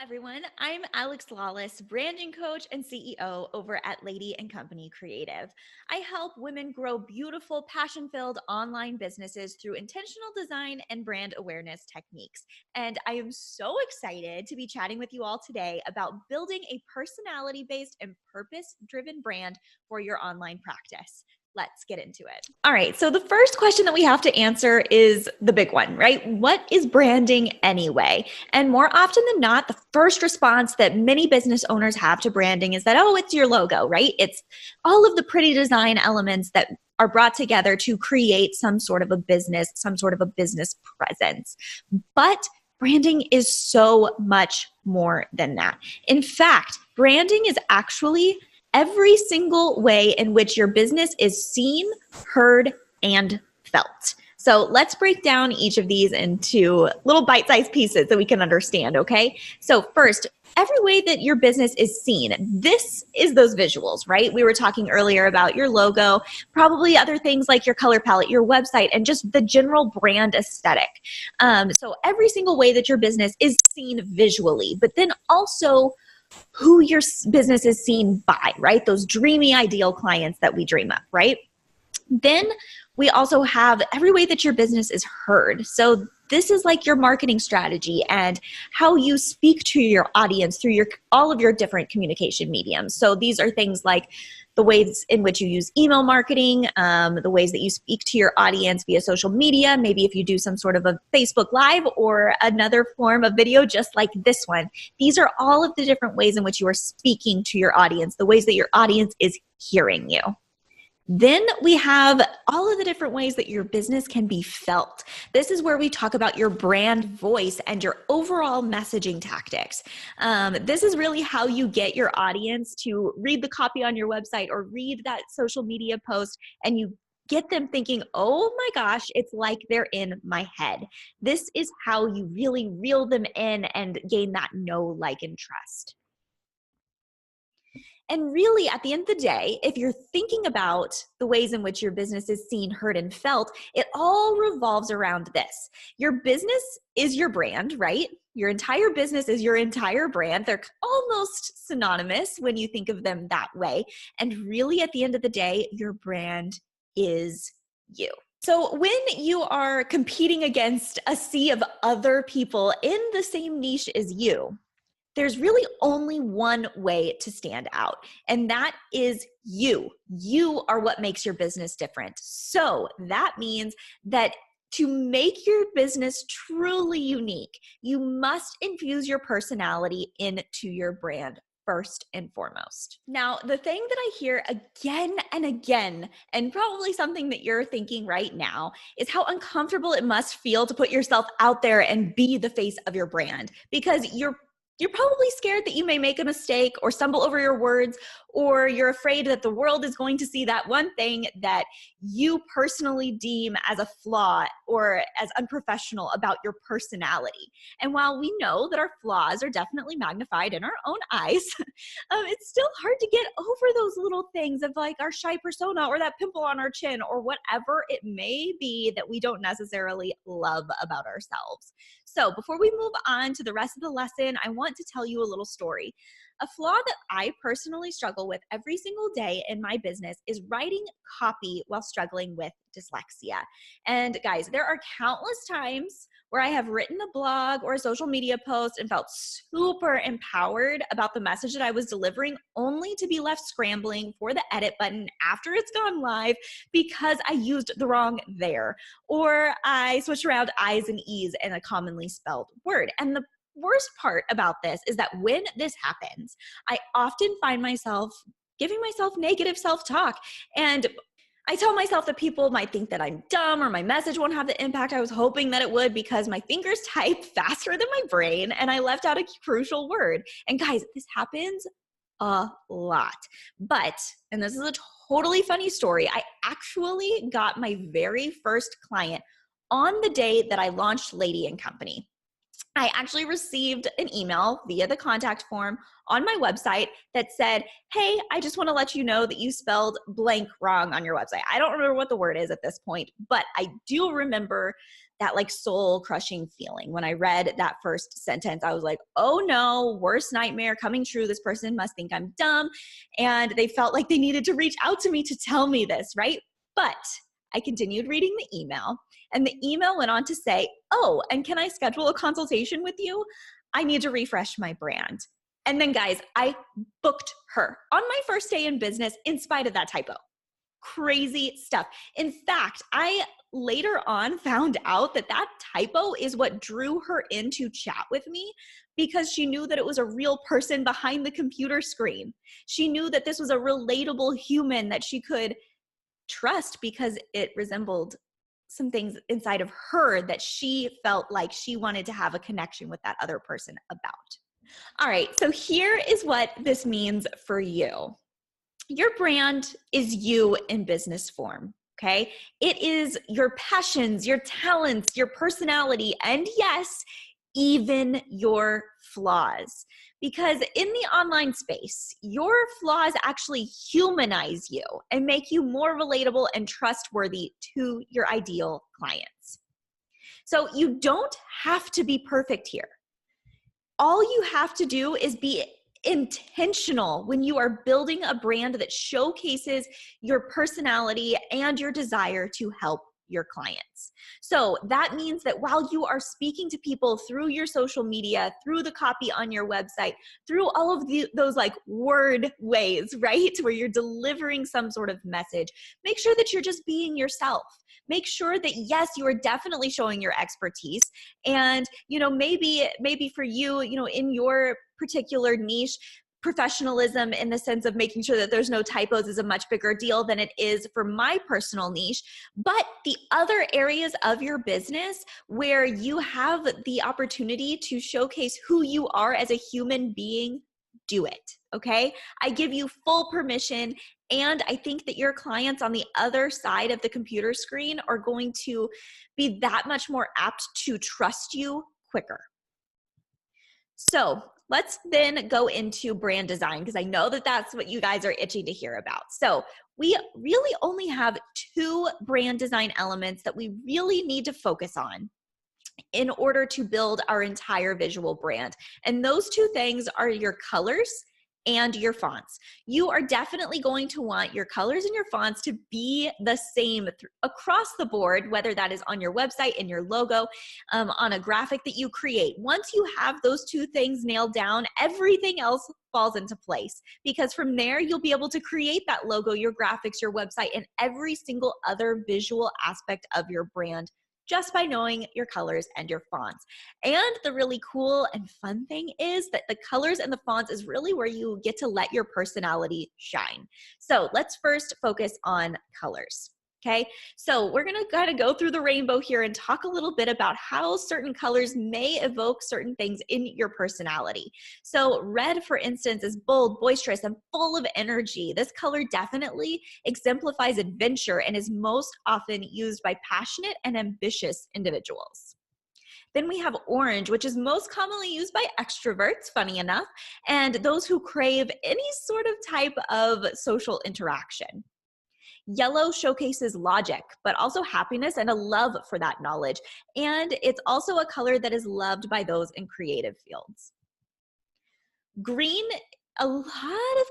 Everyone. I'm Alex Lawless, branding coach and CEO over at Lady and Company Creative. I help women grow beautiful, passion-filled online businesses through intentional design and brand awareness techniques. And I am so excited to be chatting with you all today about building a personality-based and purpose-driven brand for your online practice. Let's get into it. All right. So the first question that we have to answer is the big one, right? What is branding anyway? And more often than not, the first response that many business owners have to branding is that, oh, it's your logo, right? It's all of the pretty design elements that are brought together to create some sort of a business presence. But branding is so much more than that. In fact, branding is actually every single way in which your business is seen, heard, and felt. So let's break down each of these into little bite-sized pieces that we can understand, okay? So first, every way that your business is seen, this is those visuals, right? We were talking earlier about your logo, probably other things like your color palette, your website, and just the general brand aesthetic. So every single way that your business is seen visually, but then also who your business is seen by, right? Those dreamy, ideal clients that we dream of, right? Then we also have every way that your business is heard. So this is like your marketing strategy and how you speak to your audience through all of your different communication mediums. So these are things like the ways in which you use email marketing, the ways that you speak to your audience via social media, maybe if you do some sort of a Facebook Live or another form of video just like this one. These are all of the different ways in which you are speaking to your audience, the ways that your audience is hearing you. Then we have all of the different ways that your business can be felt. This is where we talk about your brand voice and your overall messaging tactics. This is really how you get your audience to read the copy on your website or read that social media post, and you get them thinking, oh my gosh, it's like they're in my head. This is how you really reel them in and gain that know, like, and trust. And really, at the end of the day, if you're thinking about the ways in which your business is seen, heard, and felt, it all revolves around this. Your business is your brand, right? Your entire business is your entire brand. They're almost synonymous when you think of them that way. And really, at the end of the day, your brand is you. So when you are competing against a sea of other people in the same niche as you, there's really only one way to stand out, and that is you. You are what makes your business different. So that means that to make your business truly unique, you must infuse your personality into your brand first and foremost. Now, the thing that I hear again and again, and probably something that you're thinking right now, is how uncomfortable it must feel to put yourself out there and be the face of your brand, because you're probably scared that you may make a mistake or stumble over your words, or you're afraid that the world is going to see that one thing that you personally deem as a flaw or as unprofessional about your personality. And while we know that our flaws are definitely magnified in our own eyes, it's still hard to get over those little things of like our shy persona or that pimple on our chin or whatever it may be that we don't necessarily love about ourselves. So before we move on to the rest of the lesson, I want to tell you a little story. A flaw that I personally struggle with every single day in my business is writing copy while struggling with dyslexia. And guys, there are countless times where I have written a blog or a social media post and felt super empowered about the message that I was delivering, only to be left scrambling for the edit button after it's gone live because I used the wrong there, or I switched around I's and E's in a commonly spelled word. And the worst part about this is that when this happens, I often find myself giving myself negative self-talk. And I tell myself that people might think that I'm dumb or my message won't have the impact I was hoping that it would because my fingers type faster than my brain and I left out a crucial word. And guys, this happens a lot. But, and this is a totally funny story, I actually got my very first client on the day that I launched Lady and Company. I actually received an email via the contact form on my website that said, hey, I just want to let you know that you spelled blank wrong on your website. I don't remember what the word is at this point, but I do remember that like soul crushing feeling. When I read that first sentence, I was like, oh no, worst nightmare coming true. This person must think I'm dumb. And they felt like they needed to reach out to me to tell me this, right? But I continued reading the email, and the email went on to say, oh, and can I schedule a consultation with you? I need to refresh my brand. And then guys, I booked her on my first day in business in spite of that typo. Crazy stuff. In fact, I later on found out that that typo is what drew her in to chat with me, because she knew that it was a real person behind the computer screen. She knew that this was a relatable human that she could trust because it resembled some things inside of her that she felt like she wanted to have a connection with that other person about. All right, so here is what this means for you. Your brand is you in business form, okay? It is your passions, your talents, your personality, and yes, even your flaws. Because in the online space, your flaws actually humanize you and make you more relatable and trustworthy to your ideal clients. So you don't have to be perfect here. All you have to do is be intentional when you are building a brand that showcases your personality and your desire to help your clients. So that means that while you are speaking to people through your social media, through the copy on your website, through all of those like word ways, right, where you're delivering some sort of message, make sure that you're just being yourself. Make sure that, yes, you are definitely showing your expertise. And, maybe for you, in your particular niche, professionalism in the sense of making sure that there's no typos is a much bigger deal than it is for my personal niche. But the other areas of your business where you have the opportunity to showcase who you are as a human being, do it, okay? I give you full permission, and I think that your clients on the other side of the computer screen are going to be that much more apt to trust you quicker. So let's then go into brand design, because I know that that's what you guys are itching to hear about. So we really only have 2 brand design elements that we really need to focus on in order to build our entire visual brand. And those 2 things are your colors and your fonts. You are definitely going to want your colors and your fonts to be the same across the board, whether that is on your website, in your logo, on a graphic that you create. Once you have those 2 things nailed down, everything else falls into place, because from there you'll be able to create that logo, your graphics, your website, and every single other visual aspect of your brand just by knowing your colors and your fonts. And the really cool and fun thing is that the colors and the fonts is really where you get to let your personality shine. So let's first focus on colors. Okay, so we're gonna kind of go through the rainbow here and talk a little bit about how certain colors may evoke certain things in your personality. So red, for instance, is bold, boisterous, and full of energy. This color definitely exemplifies adventure and is most often used by passionate and ambitious individuals. Then we have orange, which is most commonly used by extroverts, funny enough, and those who crave any sort of type of social interaction. Yellow showcases logic, but also happiness and a love for that knowledge. And it's also a color that is loved by those in creative fields. Green, a lot of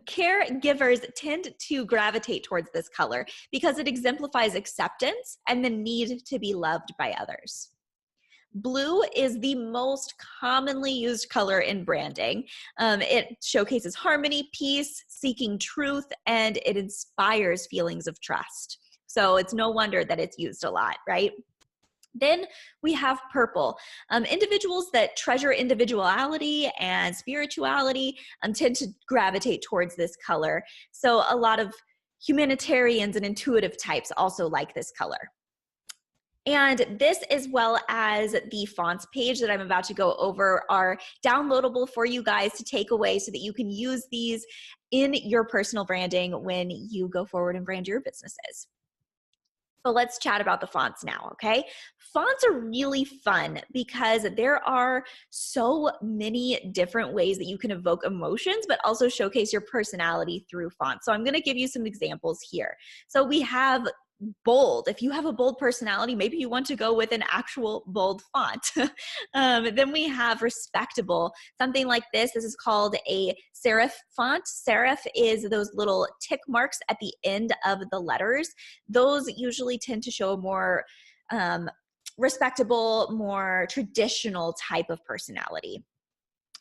caregivers tend to gravitate towards this color because it exemplifies acceptance and the need to be loved by others. Blue is the most commonly used color in branding. It showcases harmony, peace, seeking truth, and it inspires feelings of trust. So it's no wonder that it's used a lot, right? Then we have purple. Individuals that treasure individuality and spirituality tend to gravitate towards this color. So a lot of humanitarians and intuitive types also like this color. And this, as well as the fonts page that I'm about to go over, are downloadable for you guys to take away so that you can use these in your personal branding when you go forward and brand your businesses. But let's chat about the fonts now, okay? Fonts are really fun because there are so many different ways that you can evoke emotions, but also showcase your personality through fonts. So I'm gonna give you some examples here. So we have bold. If you have a bold personality, maybe you want to go with an actual bold font. Then we have respectable, something like this. This is called a serif font. Serif is those little tick marks at the end of the letters. Those usually tend to show a more respectable, more traditional type of personality.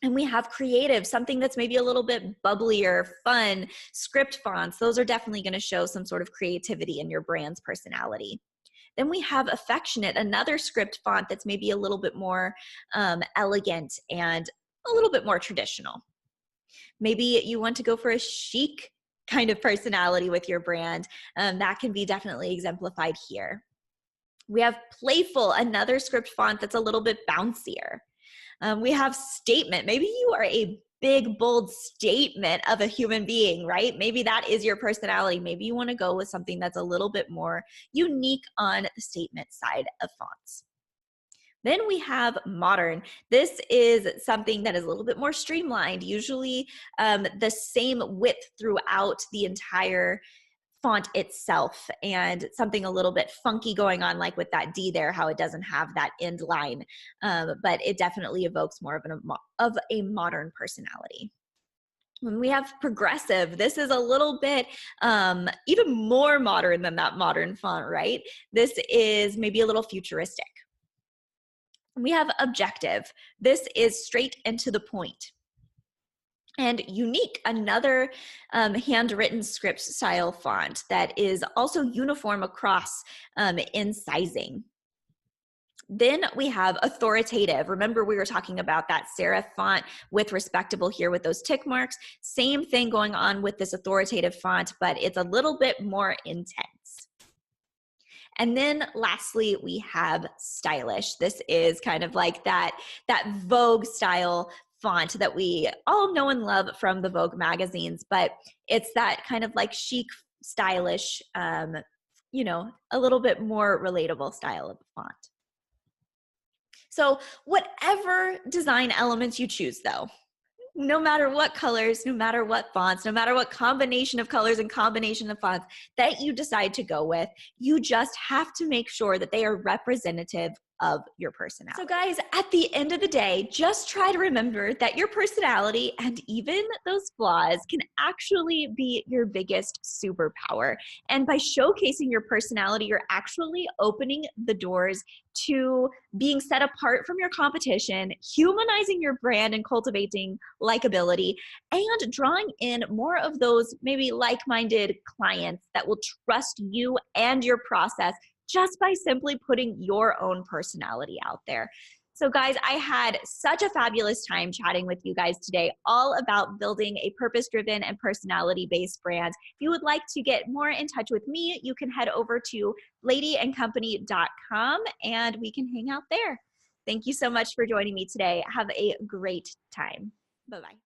And we have creative, something that's maybe a little bit bubblier, fun, script fonts. Those are definitely going to show some sort of creativity in your brand's personality. Then we have affectionate, another script font that's maybe a little bit more elegant and a little bit more traditional. Maybe you want to go for a chic kind of personality with your brand. That can be definitely exemplified here. We have playful, another script font that's a little bit bouncier. We have statement. Maybe you are a big, bold statement of a human being, right? Maybe that is your personality. Maybe you want to go with something that's a little bit more unique on the statement side of fonts. Then we have modern. This is something that is a little bit more streamlined, usually the same width throughout the entire font itself, and something a little bit funky going on, like with that D there, how it doesn't have that end line, but it definitely evokes more of a modern personality. When we have progressive, this is a little bit even more modern than that modern font, right? This is maybe a little futuristic. We have objective. This is straight and to the point. And unique, another handwritten script style font that is also uniform across in sizing. Then we have authoritative. Remember, we were talking about that serif font with respectable here with those tick marks. Same thing going on with this authoritative font, but it's a little bit more intense. And then lastly, we have stylish. This is kind of like that Vogue style font that we all know and love from the Vogue magazines, but it's that kind of like chic, stylish, you know, a little bit more relatable style of font. So whatever design elements you choose though, no matter what colors, no matter what fonts, no matter what combination of colors and combination of fonts that you decide to go with, you just have to make sure that they are representative of your personality. So guys, at the end of the day, just try to remember that your personality and even those flaws can actually be your biggest superpower. And by showcasing your personality, you're actually opening the doors to being set apart from your competition, humanizing your brand and cultivating likability, and drawing in more of those maybe like-minded clients that will trust you and your process just by simply putting your own personality out there. So guys, I had such a fabulous time chatting with you guys today, all about building a purpose-driven and personality-based brand. If you would like to get more in touch with me, you can head over to ladyandcompany.com and we can hang out there. Thank you so much for joining me today. Have a great time. Bye-bye.